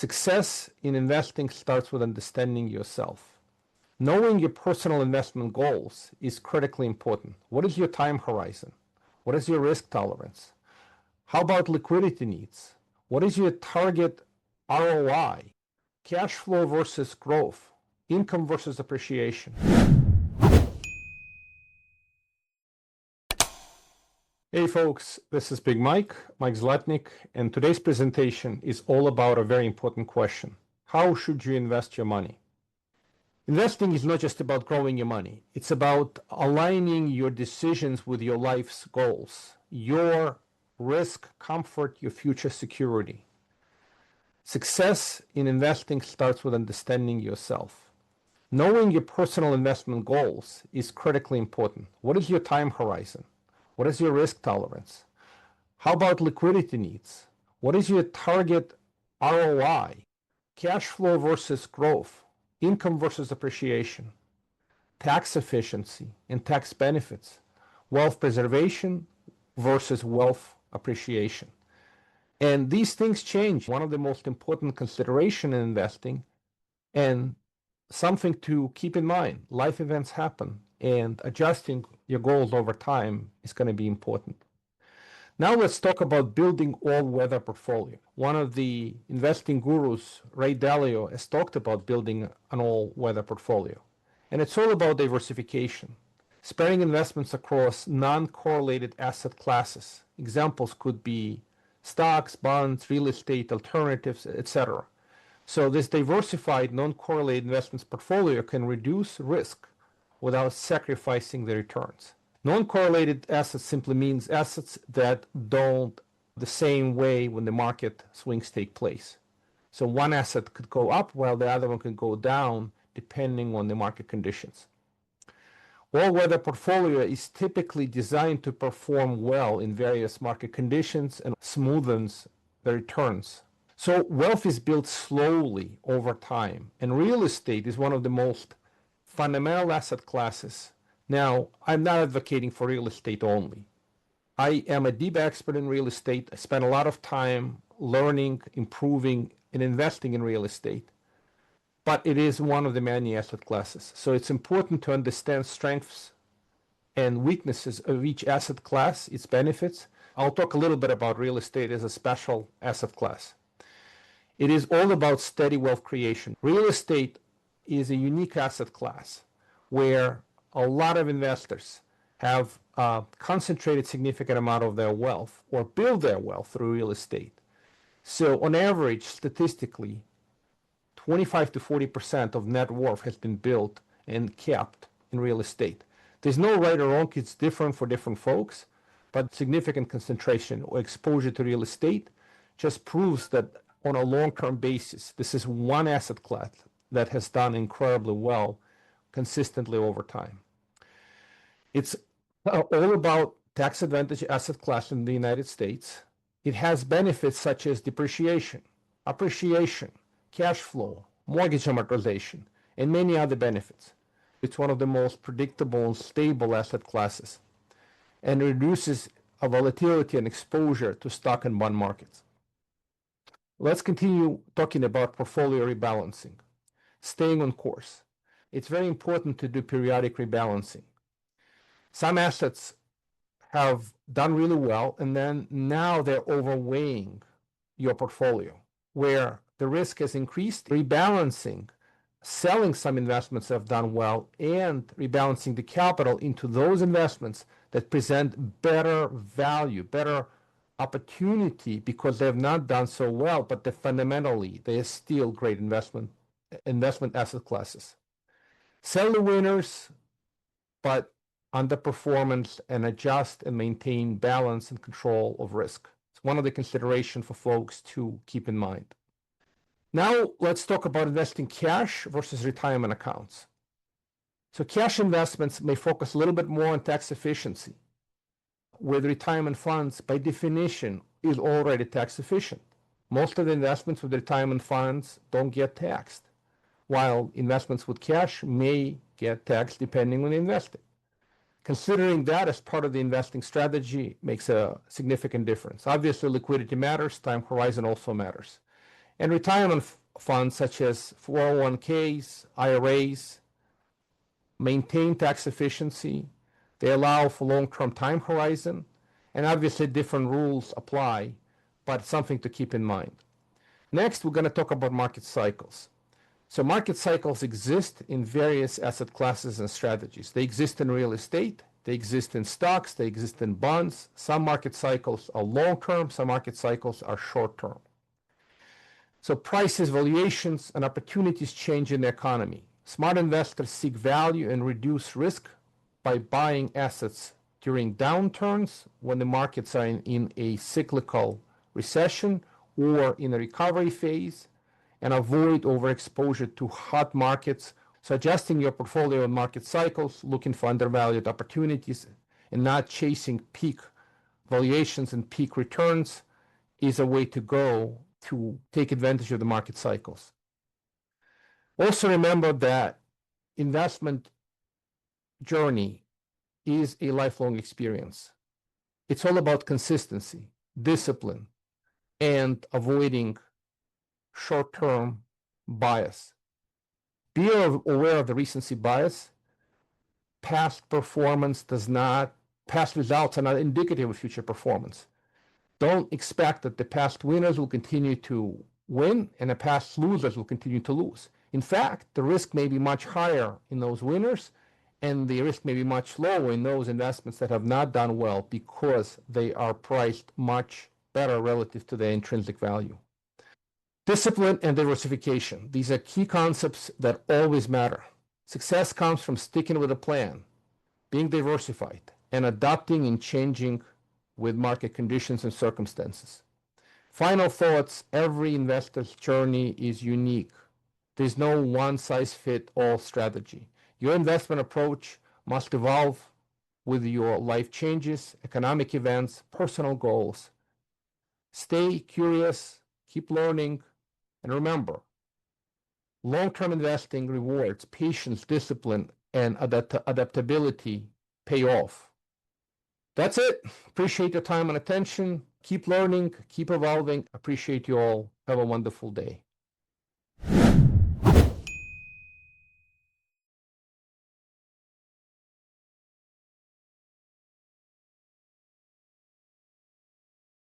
Success in investing starts with understanding yourself. Knowing your personal investment goals is critically important. What is your time horizon? What is your risk tolerance? How about liquidity needs? What is your target ROI? Cash flow versus growth, income versus appreciation. Hey folks, this is Big Mike Zlotnik, and today's presentation is all about a very important question. How should you invest your money? Investing is not just about growing your money. It's about aligning your decisions with your life's goals, your risk, comfort, your future security. Success in investing starts with understanding yourself. Knowing your personal investment goals is critically important. What is your time horizon? What is your risk tolerance? How about liquidity needs? What is your target ROI? Cash flow versus growth, income versus appreciation, tax efficiency and tax benefits, wealth preservation versus wealth appreciation. And these things change. One of the most important considerations in investing, and something to keep in mind, life events happen, and adjusting your goals over time is going to be important. Now let's talk about building all-weather portfolio. One of the investing gurus, Ray Dalio, has talked about building an all-weather portfolio. And it's all about diversification, spreading investments across non-correlated asset classes. Examples could be stocks, bonds, real estate, alternatives, etc. So this diversified non-correlated investments portfolio can reduce risk without sacrificing the returns. Non-correlated assets simply means assets that don't the same way when the market swings take place. So one asset could go up while the other one could go down depending on the market conditions. All-weather portfolio is typically designed to perform well in various market conditions and smoothens the returns. So wealth is built slowly over time, and real estate is one of the most fundamental asset classes. Now, I'm not advocating for real estate only. I am a deep expert in real estate. I spent a lot of time learning, improving, and investing in real estate. But it is one of the many asset classes. So it's important to understand strengths and weaknesses of each asset class, its benefits. I'll talk a little bit about real estate as a special asset class. It is all about steady wealth creation. Real estate is a unique asset class where a lot of investors have concentrated significant amount of their wealth or build their wealth through real estate. So on average, statistically, 25 to 40% of net worth has been built and kept in real estate. There's no right or wrong, it's different for different folks, but significant concentration or exposure to real estate just proves that on a long-term basis, this is one asset class that has done incredibly well consistently over time. It's all about tax advantage asset class in the United States. It has benefits such as depreciation, appreciation, cash flow, mortgage amortization, and many other benefits. It's one of the most predictable and stable asset classes and reduces a volatility and exposure to stock and bond markets. Let's continue talking about portfolio rebalancing, staying on course. It's very important to do periodic rebalancing. Some assets have done really well, and then now they're overweighing your portfolio, where the risk has increased. Rebalancing, selling some investments that have done well, and rebalancing the capital into those investments that present better value, better opportunity because they have not done so well, but fundamentally they are still great investment asset classes. Sell the winners, but underperformance, and adjust and maintain balance and control of risk. It's one of the considerations for folks to keep in mind. Now let's talk about investing cash versus retirement accounts. So cash investments may focus a little bit more on tax efficiency, with retirement funds, by definition, is already tax efficient. Most of the investments with retirement funds don't get taxed, while investments with cash may get taxed depending on the investing. Considering that as part of the investing strategy makes a significant difference. Obviously, liquidity matters, time horizon also matters. And retirement funds such as 401ks, IRAs, maintain tax efficiency. They allow for long-term time horizon, and obviously different rules apply, but something to keep in mind. Next, we're going to talk about market cycles. So market cycles exist in various asset classes and strategies. They exist in real estate, they exist in stocks, they exist in bonds. Some market cycles are long-term, some market cycles are short-term. So prices, valuations, and opportunities change in the economy. Smart investors seek value and reduce risk by buying assets during downturns when the markets are in a cyclical recession or in a recovery phase, and avoid overexposure to hot markets. So adjusting your portfolio in market cycles, looking for undervalued opportunities, and not chasing peak valuations and peak returns is a way to go to take advantage of the market cycles. Also remember that investment journey is a lifelong experience. It's all about consistency, discipline, and avoiding short-term bias. Be aware of the recency bias. Past results are not indicative of future performance. Don't expect that the past winners will continue to win and the past losers will continue to lose. In fact, the risk may be much higher in those winners, and the risk may be much lower in those investments that have not done well because they are priced much better relative to their intrinsic value. Discipline and diversification. These are key concepts that always matter. Success comes from sticking with a plan, being diversified, and adapting and changing with market conditions and circumstances. Final thoughts: every investor's journey is unique. There's no one-size-fits-all strategy. Your investment approach must evolve with your life changes, economic events, personal goals. Stay curious, keep learning, and remember, long-term investing rewards patience, discipline, and adaptability pay off. That's it. Appreciate your time and attention. Keep learning, keep evolving. Appreciate you all. Have a wonderful day.